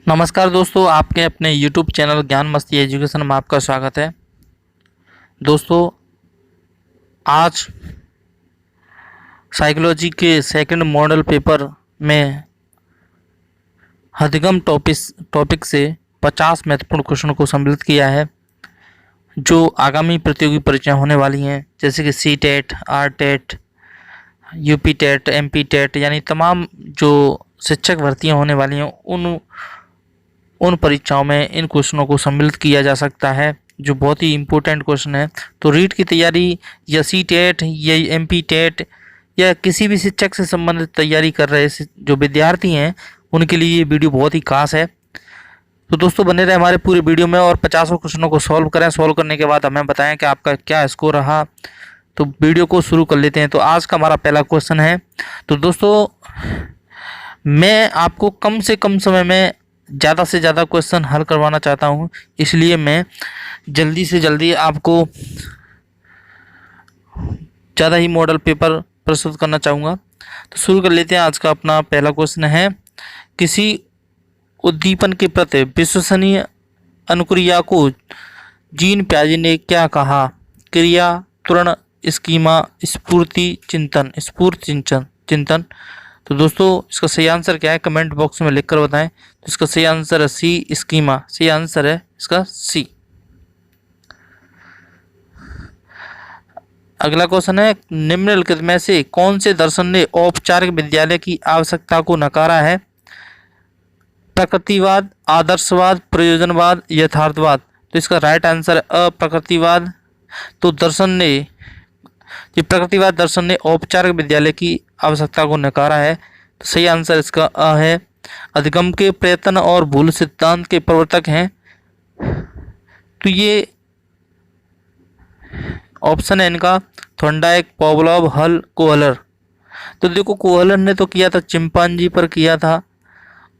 नमस्कार दोस्तों, आपके अपने YouTube चैनल ज्ञान मस्ती एजुकेशन में आपका स्वागत है। दोस्तों, आज साइकोलॉजी के सेकंड मॉडल पेपर में अधिगम टॉपिक से 50 महत्वपूर्ण क्वेश्चन को सम्मिलित किया है, जो आगामी प्रतियोगी परीक्षाएं होने वाली हैं, जैसे कि C TET, R TET, UP TET, MP TET, यानी तमाम जो शिक्षक भर्तियां होने वाली हैं उन परीक्षाओं में इन क्वेश्चनों को सम्मिलित किया जा सकता है, जो बहुत ही इम्पोर्टेंट क्वेश्चन है। तो रीट की तैयारी या सी टेट या एमपी टेट या किसी भी शिक्षक से संबंधित तैयारी कर रहे जो विद्यार्थी हैं, उनके लिए ये वीडियो बहुत ही खास है। तो दोस्तों, बने रहे हमारे पूरे वीडियो में और 50 क्वेश्चनों को सॉल्व करें। सॉल्व करने के बाद हमें बताएं कि आपका क्या स्कोर रहा। तो वीडियो को शुरू कर लेते हैं। तो आज का हमारा पहला क्वेश्चन है। तो दोस्तों, मैं आपको कम से कम समय में ज़्यादा से ज़्यादा क्वेश्चन हल करवाना चाहता हूं, इसलिए मैं जल्दी से जल्दी आपको ज़्यादा ही मॉडल पेपर प्रस्तुत करना चाहूँगा। तो शुरू कर लेते हैं। आज का अपना पहला क्वेश्चन है, किसी उद्दीपन के प्रति विश्वसनीय अनुक्रिया को जीन प्याजे ने क्या कहा? क्रिया, त्वरण, स्कीमा, स्फूर्ति चिंतन। तो दोस्तों, इसका सही आंसर क्या है, कमेंट बॉक्स में लिखकर बताएं। तो इसका सही आंसर है सी, स्कीमा। सही आंसर है इसका सी। अगला क्वेश्चन है, निम्नलिखित में से कौन से दर्शन ने औपचारिक विद्यालय की आवश्यकता को नकारा है? प्रकृतिवाद, आदर्शवाद, प्रयोजनवाद, यथार्थवाद। तो इसका राइट आंसर है अप्रकृतिवाद। तो प्रकृतिवाद दर्शन ने औपचारिक विद्यालय की आवश्यकता को नकारा है। तो सही आंसर इसका अ है। अधिगम के प्रयत्न और भूल सिद्धांत के प्रवर्तक हैं। तो ये ऑप्शन है इनका थॉर्नडाइक, पावलोव, हल, कोहलर। तो देखो, कोहलर ने तो किया था चिंपांजी पर किया था,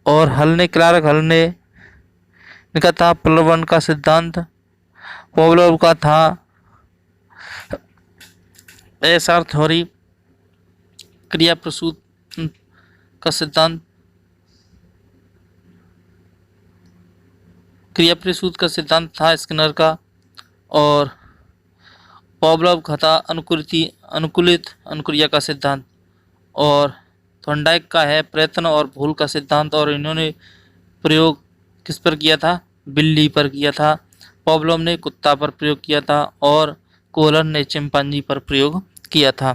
और क्लार्क हल ने इनका था प्रलोभन का सिद्धांत। पावलोव का था एसआर थ्योरी, क्रिया प्रसूत का सिद्धांत। क्रिया प्रसूत का सिद्धांत था स्किनर का, और पावलोव का था अनुकूलित अनुक्रिया का सिद्धांत, और थॉर्नडाइक का है प्रयत्न और भूल का सिद्धांत। और इन्होंने प्रयोग किस पर किया था? बिल्ली पर किया था। पावलोव ने कुत्ता पर प्रयोग किया था, और कोहलर ने चिंपांजी पर प्रयोग किया था।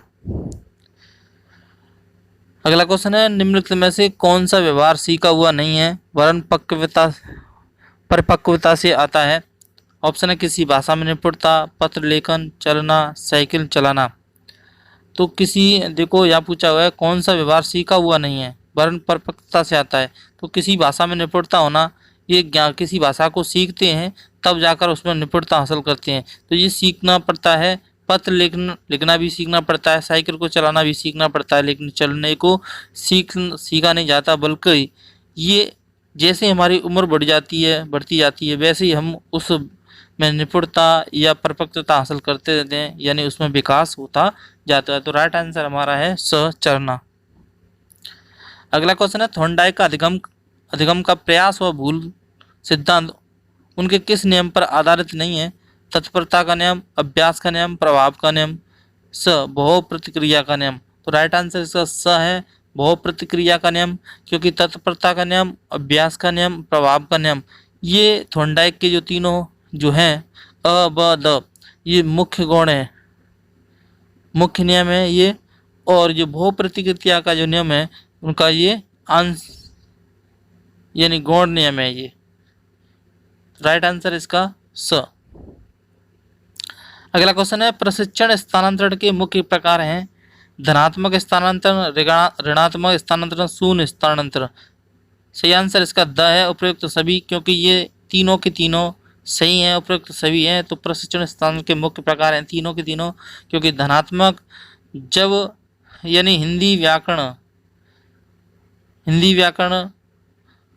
अगला क्वेश्चन है, निम्नलिखित में से कौन सा व्यवहार सीखा हुआ नहीं है वरन परिपक्वता से आता है? ऑप्शन है किसी भाषा में निपुणता, पत्र लेखन, चलना, साइकिल चलाना। तो देखो, यहाँ पूछा हुआ है कौन सा व्यवहार सीखा हुआ नहीं है वरन परिपक्वता से आता है। तो किसी भाषा में निपुणता होना, ये किसी भाषा को सीखते हैं तब जाकर उसमें निपुणता हासिल करते हैं, तो ये सीखना पड़ता है। पत्र लिखना भी सीखना पड़ता है, साइकिल को चलाना भी सीखना पड़ता है, लेकिन चलने को सीखा नहीं जाता, बल्कि ये जैसे हमारी उम्र बढ़ती जाती है, वैसे ही हम उस में निपुणता या परिपक्वता हासिल करते रहते हैं, यानी उसमें विकास होता जाता है। तो राइट आंसर हमारा है स, चलना। अगला क्वेश्चन है, थॉर्नडाइक का अधिगम का प्रयास व भूल सिद्धांत उनके किस नियम पर आधारित नहीं है? तत्परता का नियम, अभ्यास का नियम, प्रभाव का नियम, स, बहु प्रतिक्रिया का नियम। तो राइट आंसर इसका स है, बहु प्रतिक्रिया का नियम, क्योंकि तत्परता का नियम, अभ्यास का नियम, प्रभाव का नियम, ये थॉर्नडाइक के जो तीनों जो हैं अ, ब, द, ये मुख्य गुण है, मुख्य नियम है ये। और जो बहु प्रतिक्रिया का जो नियम है उनका ये अंश यानी गौण नियम है ये। राइट आंसर इसका स। अगला क्वेश्चन है, प्रशिक्षण स्थानांतरण के मुख्य प्रकार हैं? धनात्मक स्थानांतरण, ऋणात्मक स्थानांतरण, शून्य स्थानांतरण। सही आंसर इसका द है, उपयुक्त सभी, क्योंकि ये तीनों के तीनों सही हैं, उपयुक्त सभी हैं। तो प्रशिक्षण स्थानांतरण के मुख्य प्रकार हैं तीनों के तीनों, क्योंकि धनात्मक जब यानी हिंदी व्याकरण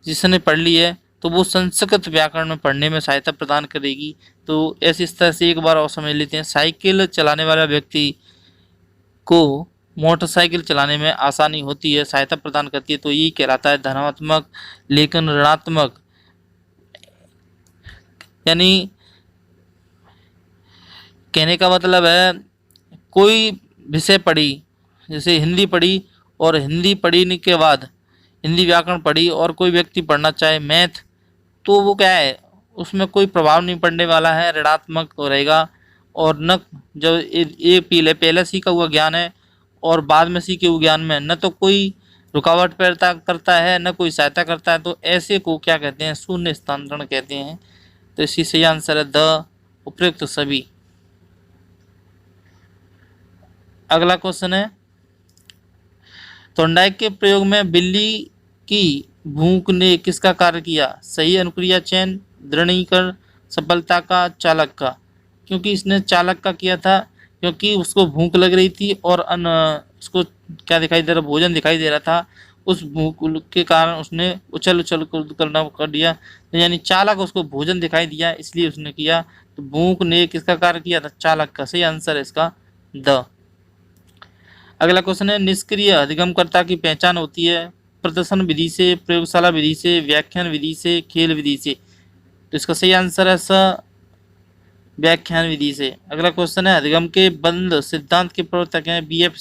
जिसने पढ़ ली है तो वो संस्कृत व्याकरण में पढ़ने में सहायता प्रदान करेगी। तो ऐसी तरह से एक बार और समझ लेते हैं। साइकिल चलाने वाला व्यक्ति को मोटरसाइकिल चलाने में आसानी होती है, सहायता प्रदान करती है, तो ये कहलाता है धनात्मक। लेकिन ऋणात्मक यानी कहने का मतलब है कोई विषय पढ़ी, जैसे हिंदी पढ़ी और हिंदी पढ़ने के बाद हिंदी व्याकरण पढ़ी और कोई व्यक्ति पढ़ना चाहे मैथ, तो वो क्या है उसमें कोई प्रभाव नहीं पड़ने वाला है, ऋणात्मक रहेगा। और न जब ये पहले पहले सीखा हुआ ज्ञान है और बाद में सीखे हुए ज्ञान में न तो कोई रुकावट पैदा करता है न कोई सहायता करता है, तो ऐसे को क्या कहते हैं, शून्य स्थानांतरण कहते हैं। तो इसी सही आंसर है द उपयुक्त सभी। अगला क्वेश्चन है थॉर्नडाइक के प्रयोग में बिल्ली की भूख ने किसका कार्य किया? सही अनुक्रिया चयन, दृढ़ीकरण, सफलता का, चालक का। क्योंकि इसने चालक का किया था क्योंकि उसको भूख लग रही थी और उसको क्या दिखाई दे रहा, भोजन दिखाई दे रहा था, उस भूख के कारण उसने उछल उछल करना कर दिया, तो यानी चालक उसको भोजन दिखाई दिया इसलिए उसने किया। तो भूख ने किसका कार्य किया था? चालक का। सही आंसर है इसका द। अगला क्वेश्चन है निष्क्रिय अधिगमकर्ता की पहचान होती है प्रदर्शन विधि से, प्रयोगशाला विधि से, व्याख्यान विधि से, खेल विधि से। तो इसका सही आंसर है स व्याख्यान विधि से। अगला क्वेश्चन है अधिगम के बंद सिद्धांत के प्रवर्तक हैं B F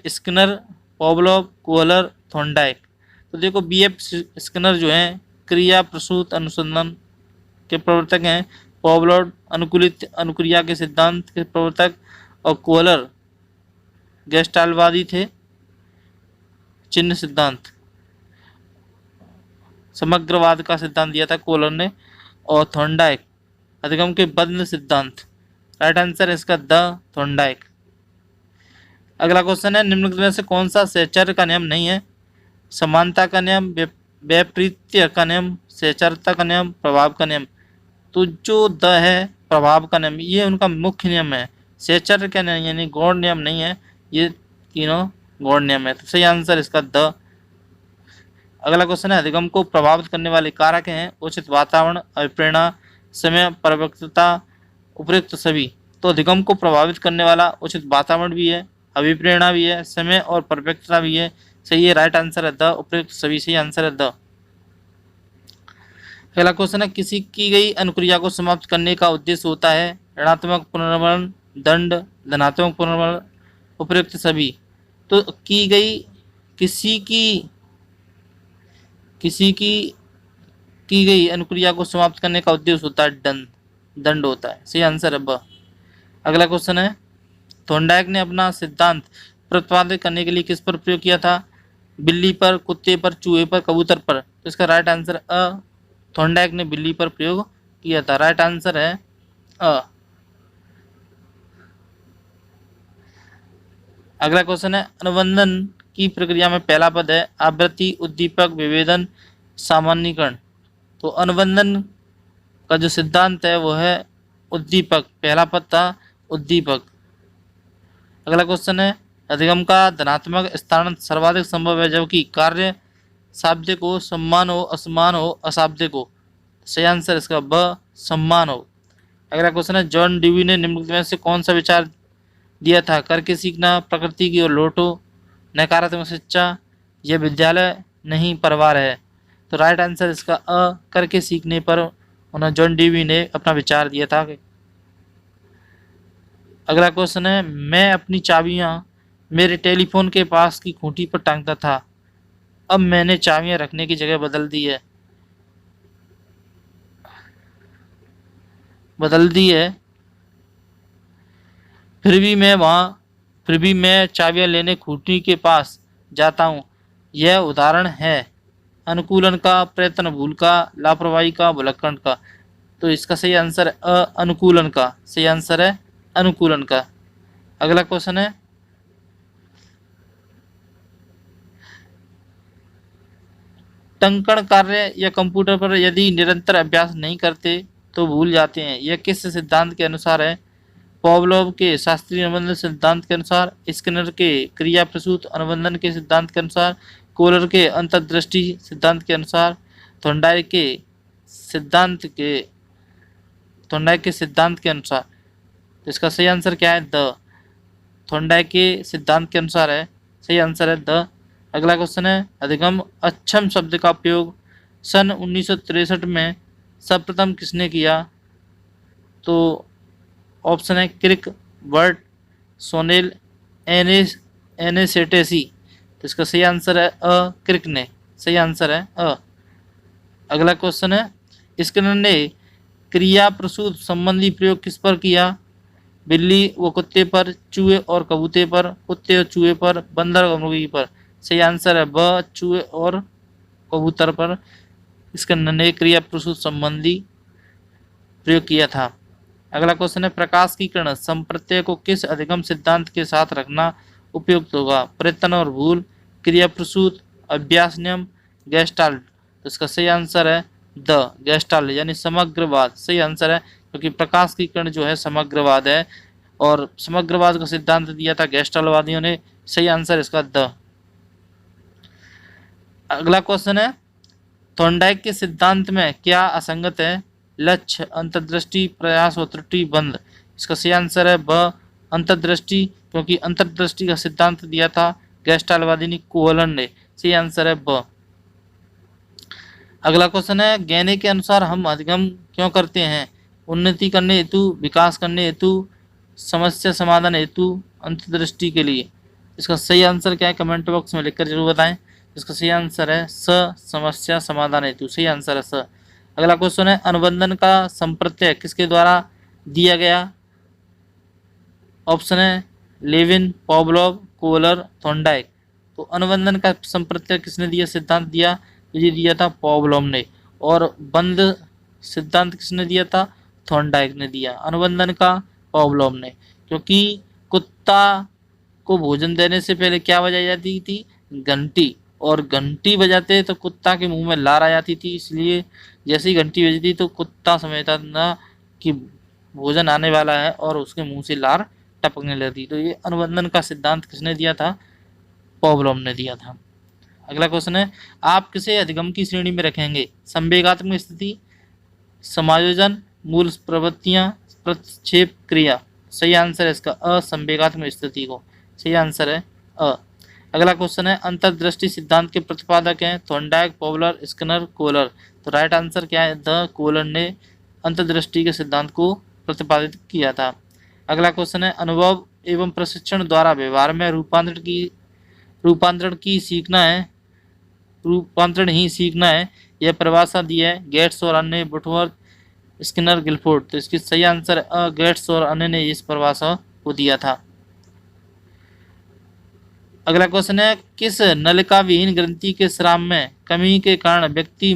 Skinner, Pavlov, Kohler, Thorndike. तो देखो बी.एफ. स्किनर जो हैं क्रिया प्रसूत अनुसंधान के प्रवर्तक हैं, पॉवलोव अनुकूलित अनुक्रिया के सिद्धांत के प्रवर्तक, और कोहलर गेस्टाल्टवादी थे, चिन्ह सिद्धांत समग्रवाद का सिद्धांत दिया था कोहलर ने, और थॉर्नडाइक अधिगम के बंद सिद्धांत। राइट आंसर है इसका द थॉर्नडाइक। अगला क्वेश्चन है निम्नलिखित में से कौन सा सहचर्य का नियम नहीं है? समानता का नियम, वैपरीत्य का नियम, सहचरता का नियम, प्रभाव का नियम। तो जो द है प्रभाव का नियम, ये उनका मुख्य नियम है। सहचर्य का नियम यानी गौण नियम नहीं है, ये तीनों गौण नियम है। तो सही आंसर इसका द। अगला क्वेश्चन है अधिगम को प्रभावित करने वाले कारक हैं उचित वातावरण, अभिप्रेरणा, समय, परिपक्वता, उपयुक्त सभी। तो अधिगम को प्रभावित करने वाला उचित वातावरण भी है, अभिप्रेरणा भी है, समय और परिपक्वता भी है। सही है, राइट आंसर है द उपयुक्त सभी। सही आंसर है द। अगला क्वेश्चन है किसी की गई अनुक्रिया को समाप्त करने का उद्देश्य होता है ऋणात्मक पुनर्वरण, दंड, धनात्मक पुनर्वरण, उपयुक्त सभी। तो किसी की गई अनुक्रिया को समाप्त करने का उद्देश्य होता है दंड होता है। सही आंसर है ब। अगला क्वेश्चन है थॉर्नडाइक ने अपना सिद्धांत प्रतिपादित करने के लिए किस पर प्रयोग किया था? बिल्ली पर, कुत्ते पर, चूहे पर, कबूतर पर। तो इसका राइट आंसर अ, थॉर्नडाइक ने बिल्ली पर प्रयोग किया था। राइट आंसर है अ। अगला क्वेश्चन है अनुबंधन की प्रक्रिया में पहला पद है आवृत्ति, उद्दीपक, विभेदन, सामान्यीकरण। तो अनुबंधन का जो सिद्धांत है वो है उद्दीपक, पहला पद था उद्दीपक। अगला क्वेश्चन है अधिगम का धनात्मक स्थानांतरण सर्वाधिक संभव है जबकि कार्य शाब्दिक हो, सम्मान हो, असमान हो, अशाब्दिक हो। सही आंसर इसका ब सम्मान हो। अगला क्वेश्चन है जॉन ड्यूई ने निम्नलिखित में से कौन सा विचार दिया था? करके सीखना, प्रकृति की ओर लौटो, नकारात्मक शिक्षा, यह विद्यालय नहीं परिवार है। तो राइट आंसर इसका अ करके सीखने पर उन्होंने जॉन ड्यूई ने अपना विचार दिया था। अगला क्वेश्चन है मैं अपनी चाबियां मेरे टेलीफोन के पास की खूंटी पर टांगता था, अब मैंने चाबियां रखने की जगह बदल दी है, फिर भी मैं चाबियां लेने खूंटी के पास जाता हूँ। यह उदाहरण है अनुकूलन का, प्रयत्न भूल का, लापरवाही का, भुलक्कड़ का। तो इसका सही आंसर है अनुकूलन का। सही आंसर है अनुकूलन का। अगला क्वेश्चन है टंकण कार्य या कंप्यूटर पर यदि निरंतर अभ्यास नहीं करते तो भूल जाते हैं, यह किस सिद्धांत के अनुसार है? पॉवलोव के शास्त्रीय अनुबंधन सिद्धांत के अनुसार, स्किनर के क्रिया प्रसूत अनुबंधन के सिद्धांत के अनुसार, कोहलर के अंतर्दृष्टि सिद्धांत के अनुसार, थॉर्नडाइक के सिद्धांत के अनुसार। तो इसका सही आंसर क्या है? द। थॉर्नडाइक के सिद्धांत के अनुसार है। सही आंसर है द। अगला क्वेश्चन है अधिगम अक्षम शब्द का उपयोग सन 1963 में सर्वप्रथम किसने किया? तो ऑप्शन है क्रिक, वर्ट, सोनेल, एनेसेटेसी। तो इसका सही आंसर है अ, क्रिक ने। सही आंसर है अ। अगला क्वेश्चन है स्किनर ने क्रिया प्रसूत संबंधी प्रयोग किस पर किया? बिल्ली व कुत्ते पर, चूहे और कबूते पर, कुत्ते और चूहे पर, बंदर और मुर्गी पर। सही आंसर है ब, चूहे और कबूतर पर स्किनर ने क्रिया प्रसूत संबंधी प्रयोग किया था। अगला क्वेश्चन है प्रकाश की किरण संप्रत्यय को किस अधिगम सिद्धांत के साथ रखना उपयुक्त होगा? प्रयत्न और भूल, क्रिया प्रसूत, अभ्यास नियम, गेस्टाल्ट। तो इसका सही आंसर है द, गेस्टाल्ट यानी समग्रवाद। सही आंसर है क्योंकि प्रकाश की किरण जो है समग्रवाद है और समग्रवाद का सिद्धांत दिया था गेस्टाल्टवादियों ने। सही आंसर इसका द। अगला क्वेश्चन है थॉर्नडाइक के सिद्धांत में क्या असंगत है? लक्ष्य, अंतर्दृष्टि, प्रयास और त्रुटि बंद। इसका सही आंसर है ब, अंतर्दृष्टि, क्योंकि अंतर्दृष्टि का सिद्धांत दिया था गेस्टाल्टवादी कोहलन ने। सही आंसर है ब। अगला क्वेश्चन है गैने के अनुसार हम अधिगम क्यों करते हैं? उन्नति करने हेतु, विकास करने हेतु, समस्या समाधान हेतु, अंतर्दृष्टि के लिए। इसका सही आंसर क्या है कमेंट बॉक्स में लिखकर जरूर बताएं। इसका सही आंसर है स, समस्या समाधान हेतु। सही आंसर है स। अगला क्वेश्चन है अनुबंधन का संप्रत्यय किसके द्वारा दिया गया? ऑप्शन है लेविन, पॉवलोव, कोहलर, थॉर्नडाइक। तो अनुबंधन का संप्रत्यय किसने दिया, सिद्धांत दिया? तो ये दिया था पॉवलोव ने। और बंध सिद्धांत किसने दिया था? थॉर्नडाइक ने दिया। अनुबंधन का पॉवलोव ने, क्योंकि कुत्ता को भोजन देने से पहले क्या बजाई जाती थी? घंटी। और घंटी बजाते तो कुत्ता के मुंह में लार आ जाती थी, इसलिए जैसे ही घंटी बजती तो कुत्ता समझता था कि भोजन आने वाला है और उसके मुंह से लार टपकने लगती। तो ये अनुबंधन का सिद्धांत किसने दिया था? पॉवलोव ने दिया था। अगला क्वेश्चन है आप किसे अधिगम की श्रेणी में रखेंगे? संवेगात्मक स्थिति, समायोजन, मूल प्रवृत्तियां, प्रतिक्षेप क्रिया। सही आंसर है इसका अ, संवेगात्मक स्थिति को। सही आंसर है अ। अगला क्वेश्चन है अंतर्दृष्टि सिद्धांत के प्रतिपादक हैं थॉर्नडाइक, पॉवलर, स्किनर, कोहलर। तो राइट आंसर क्या है? द, कोहलर ने अंतर्दृष्टि के सिद्धांत को प्रतिपादित किया था। अगला क्वेश्चन है अनुभव एवं प्रशिक्षण द्वारा व्यवहार में रूपांतरण ही सीखना है। यह परिभाषा दी है गेट्स और अन्य, बुटवर्थ, स्किनर, गिलफोर्ड। तो इसकी सही आंसर है गेट्स और अन्य ने इस परिभाषा को दिया था। अगला क्वेश्चन है किस नलिका विहीन ग्रंथि के स्राव में कमी के कारण व्यक्ति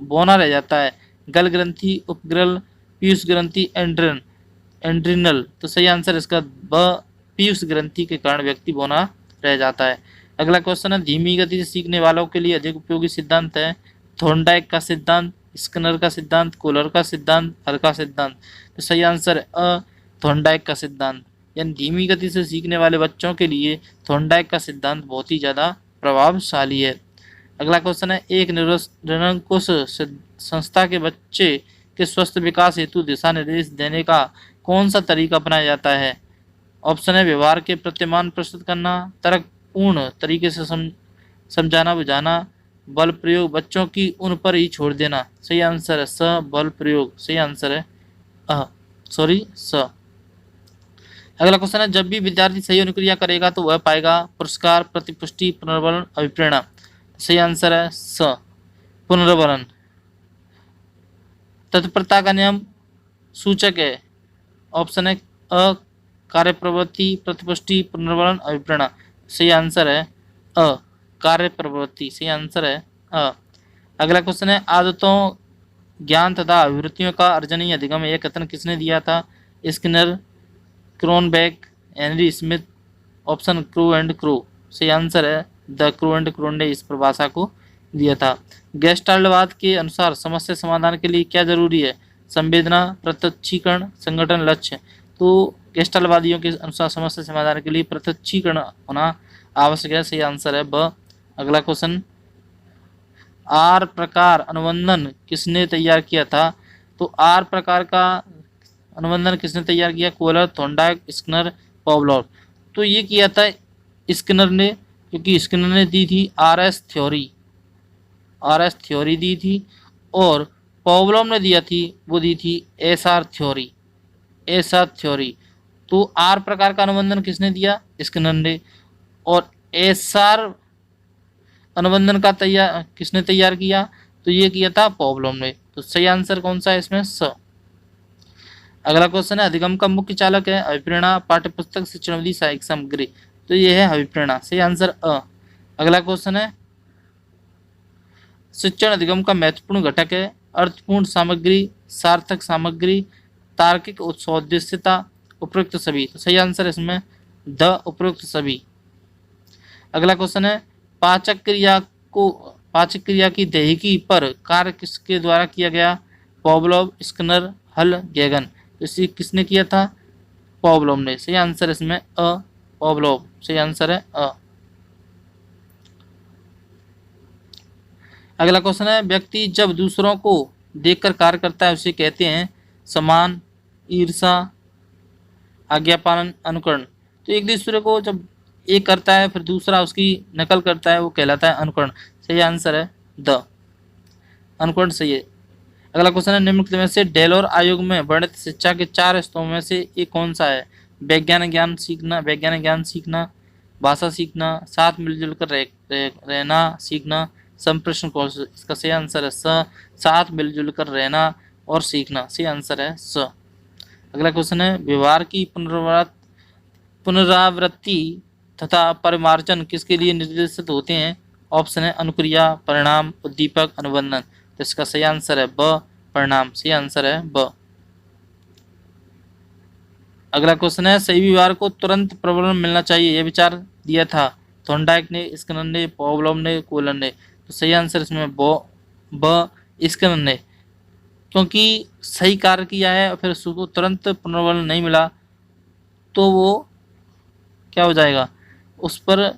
बौना रह जाता है? गल ग्रंथि, उपग्रल, पीयूष ग्रंथि, एंड्रिनल। तो सही आंसर इसका ब, पीयूष ग्रंथि के कारण व्यक्ति बौना रह जाता है। अगला क्वेश्चन है धीमी गति से सीखने वालों के लिए अधिक उपयोगी सिद्धांत है थॉर्नडाइक का सिद्धांत, स्किनर का सिद्धांत, कोहलर का सिद्धांत, हर का सिद्धांत। तो सही आंसर है अ, थॉर्नडाइक का सिद्धांत। यानी धीमी गति से सीखने वाले बच्चों के लिए थॉर्नडाइक का सिद्धांत बहुत ही ज़्यादा प्रभावशाली है। अगला क्वेश्चन है एक निरंकुश संस्था के बच्चे के स्वस्थ विकास हेतु दिशा निर्देश देने का कौन सा तरीका अपनाया जाता है? ऑप्शन है व्यवहार के प्रतिमान प्रस्तुत करना, तर्कपूर्ण तरीके से समझाना बुझाना, बल प्रयोग बच्चों की उन पर ही छोड़ देना। सही आंसर है स, बल प्रयोग। सही आंसर है स। अगला क्वेश्चन है जब भी विद्यार्थी सही अनुक्रिया करेगा तो वह पाएगा पुरस्कार, प्रतिपुष्टि, पुनर्बलन, अभिप्रेरणा। सही आंसर है स, पुनर्बलन। तत्परता का नियम सूचक है। ऑप्शन है अ, कार्य प्रवृत्ति, प्रतिपुष्टि, पुनर्बलन, अभिप्रेरणा। सही आंसर है अ, कार्य प्रवृत्ति। सही आंसर है अ। अगला क्वेश्चन है आदतों, ज्ञान तथा अभिवृत्तियों का अर्जनीय अधिगम यह कथन किसने दिया था? Skinner, Cronbach, Henry Smith. Option crew and crew. सही आंसर है द, क्रू एंड क्रू ने इस परिभाषा को दिया था। गेस्टाल्टवाद के अनुसार समस्या समाधान के लिए क्या जरूरी है? संवेदना, प्रत्यक्षीकरण, संगठन, लक्ष्य। तो गेस्टाल्टवादियों के अनुसार समस्या समाधान के लिए प्रत्यक्षीकरण होना आवश्यक है। सही आंसर है ब। अगला क्वेश्चन आर प्रकार अनुबंधन किसने तैयार किया था? तो आर प्रकार का अनुबंधन किसने तैयार किया? Kohler, Thorndike, Skinner, Pavlov. तो ये किया था स्किनर ने, क्योंकि स्किनर ने दी थी आर एस थ्योरी दी थी, और पॉवलोव ने दिया थी, वो दी थी एस आर थ्योरी। तो आर प्रकार का अनुबंधन किसने दिया? स्किनर ने। और एस आर अनुबंधन का किसने तैयार किया? तो ये किया था पॉवलोव ने। तो सही आंसर कौन सा है इसमें? स। अगला क्वेश्चन है, अधिगम का मुख्य चालक है अभिप्रेरणा, पाठ्यपुस्तक, शिक्षण विधि, सहायक सामग्री। तो ये है अभिप्रेरणा। सही आंसर अ। अगला क्वेश्चन है, शिक्षण अधिगम का महत्वपूर्ण घटक है अर्थपूर्ण सामग्री, सार्थक सामग्री, तार्किक सौदेश्यता, उपयुक्त सभी। तो सही आंसर इसमें द उपयुक्त सभी। अगला क्वेश्चन है, पाचक क्रिया की देहिकी पर कार्य किसके द्वारा किया गया? पॉवलोव, स्किनर, हल, गैगन। तो इसे किसने किया था? पॉवलोव ने। सही आंसर इसमें अ, पॉवलोव। सही आंसर है अ। अगला क्वेश्चन है, व्यक्ति जब दूसरों को देखकर कार्य करता है उसे कहते हैं समान, ईर्षा, आज्ञा पालन, अनुकरण। तो एक दूसरे को जब एक करता है फिर दूसरा उसकी नकल करता है, वो कहलाता है अनुकरण। सही आंसर है द, अनुकरण सही है। अगला क्वेश्चन है, निम्नलिखित में से डेलोर आयोग में वर्णित शिक्षा के 4 स्तरों में से एक कौन सा है? वैज्ञानिक ज्ञान सीखना, भाषा सीखना, साथ मिलजुल कर रहना सीखना, संप्रेषण कौशल। इसका सही आंसर है स, साथ मिलजुल कर रहना और सीखना। सही आंसर है स। अगला क्वेश्चन है, व्यवहार की पुनरावृत्ति तथा परिमार्जन किसके लिए निर्देशित होते हैं? ऑप्शन है अनुक्रिया, परिणाम, उद्दीपक, अनुबंधन। तो इसका सही आंसर है ब, परिणाम। सही आंसर है ब। अगला क्वेश्चन है, सही व्यवहार को तुरंत प्रबलन मिलना चाहिए, यह विचार दिया था थॉर्नडाइक ने, स्किनर ने, पॉवलोव ने, कोहलर ने। तो सही आंसर इसमें ब, स्किनर ने। क्योंकि सही कार्य किया है और फिर उसको तुरंत पुनर्बलन नहीं मिला तो वो क्या हो जाएगा, उस पर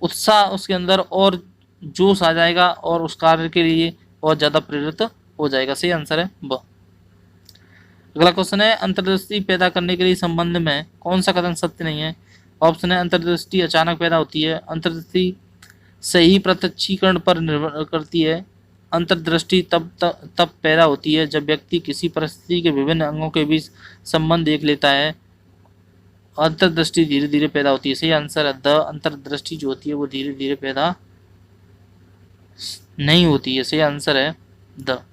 उत्साह उसके अंदर और जोश आ जाएगा और उस कार्य के लिए और ज़्यादा प्रेरित हो जाएगा। सही आंसर है ब। अगला क्वेश्चन है, अंतर्दृष्टि पैदा करने के लिए संबंध में कौन सा कथन सत्य नहीं है? ऑप्शन है अंतर्दृष्टि अचानक पैदा होती है, अंतर्दृष्टि सही प्रत्यक्षीकरण पर निर्भर करती है, अंतर्दृष्टि तब पैदा होती है जब व्यक्ति किसी परिस्थिति के विभिन्न अंगों के बीच संबंध देख लेता है, अंतर्दृष्टि धीरे धीरे पैदा होती है। सही आंसर है द, अंतर्दृष्टि जो होती है वो धीरे धीरे पैदा नहीं होती है। सही आंसर है द।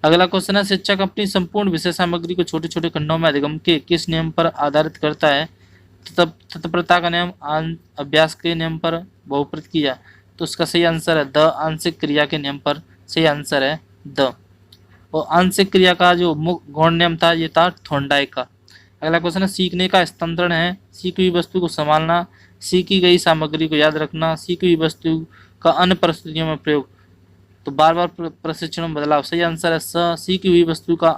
अगला क्वेश्चन है, शिक्षक अपनी संपूर्ण विषय सामग्री को छोटे छोटे खंडों में अधिगम के किस नियम पर आधारित करता है? तत्परता का नियम, अभ्यास के नियम पर, बहुप्रत क्रिया। तो उसका सही आंसर है द, आंशिक क्रिया के नियम पर। सही आंसर है द। और आंशिक क्रिया का जो गौण नियम था ये था थॉर्नडाइक का। अगला क्वेश्चन है, सीखने का स्थानांतरण है सीखी हुई वस्तु को संभालना, सीखी गई सामग्री को याद रखना, सीखी हुई वस्तु का अन्य परिस्थितियों में प्रयोग। तो बार बार प्रशिक्षण में बदलाव। सही आंसर है स, सीखी हुई वस्तु का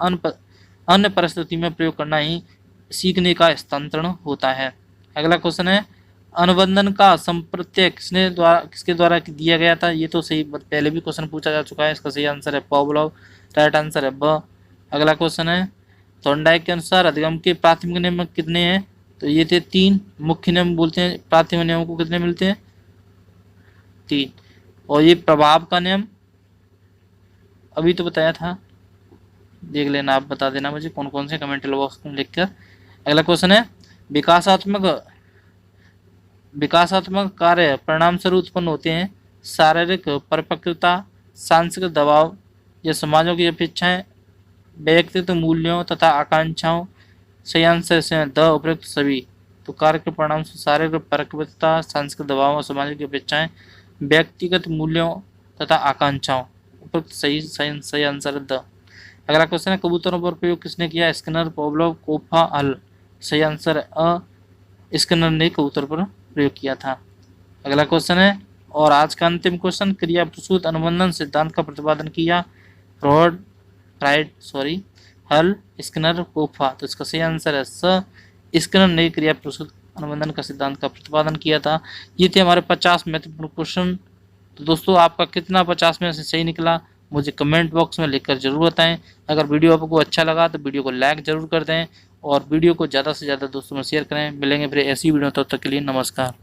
अन्य परिस्थिति में प्रयोग करना ही सीखने का स्थानांतरण होता है। अगला क्वेश्चन है, अनुबंधन का संप्रत्यय किसके द्वारा दिया गया था? ये तो सही पहले भी क्वेश्चन पूछा जा चुका है। इसका सही आंसर है पॉवलोव। राइट आंसर है ब। अगला क्वेश्चन है, थॉर्नडाइक के अनुसार अधिगम के प्राथमिक नियम कितने हैं? तो ये थे 3 मुख्य नियम बोलते हैं, प्राथमिक नियमों को कितने मिलते हैं? 3। और ये प्रभाव का नियम अभी तो बताया था, देख लेना, आप बता देना मुझे कौन कौन से कमेंट बॉक्स में लिखकर। अगला क्वेश्चन है, विकासात्मक कार्य परिणाम स्वरूप उत्पन्न होते हैं, शारीरिक परिपक्वता, सांस्कृतिक दबाव या समाजों की अपेक्षाएं, व्यक्तित्व मूल्यों तथा आकांक्षाओं। सही आंसर से द, उपयुक्त सभी। तो कार्य के परिणाम से शारीरिक परिपक्वता, सांस्कृतिक दबाव और समाजों की अपेक्षाएं, व्यक्तिगत मूल्यों तथा आकांक्षाओं। उपयुक्त सही आंसर है द। अगला क्वेश्चन है, कबूतरों पर प्रयोग किसने किया? स्किनर, पॉवलोव, कोफा, हल। सही आंसर है अ, स्किनर ने कबूतर पर प्रयोग किया था। अगला क्वेश्चन है, और आज का अंतिम क्वेश्चन, क्रिया प्रसूत अनुबंधन सिद्धांत का प्रतिपादन किया हल, स्किनर, कोफा। तो इसका सही आंसर है स, स्किनर ने क्रिया प्रसूत अनुबंधन का सिद्धांत का प्रतिपादन किया था। ये थे हमारे 50 महत्वपूर्ण क्वेश्चन। तो दोस्तों आपका कितना 50 में से सही निकला मुझे कमेंट बॉक्स में लिखकर ज़रूर बताएं। अगर वीडियो आपको अच्छा लगा तो वीडियो को लाइक ज़रूर कर दें और वीडियो को ज़्यादा से ज़्यादा दोस्तों में शेयर करें। मिलेंगे फिर ऐसी वीडियो, तब तक के लिए नमस्कार।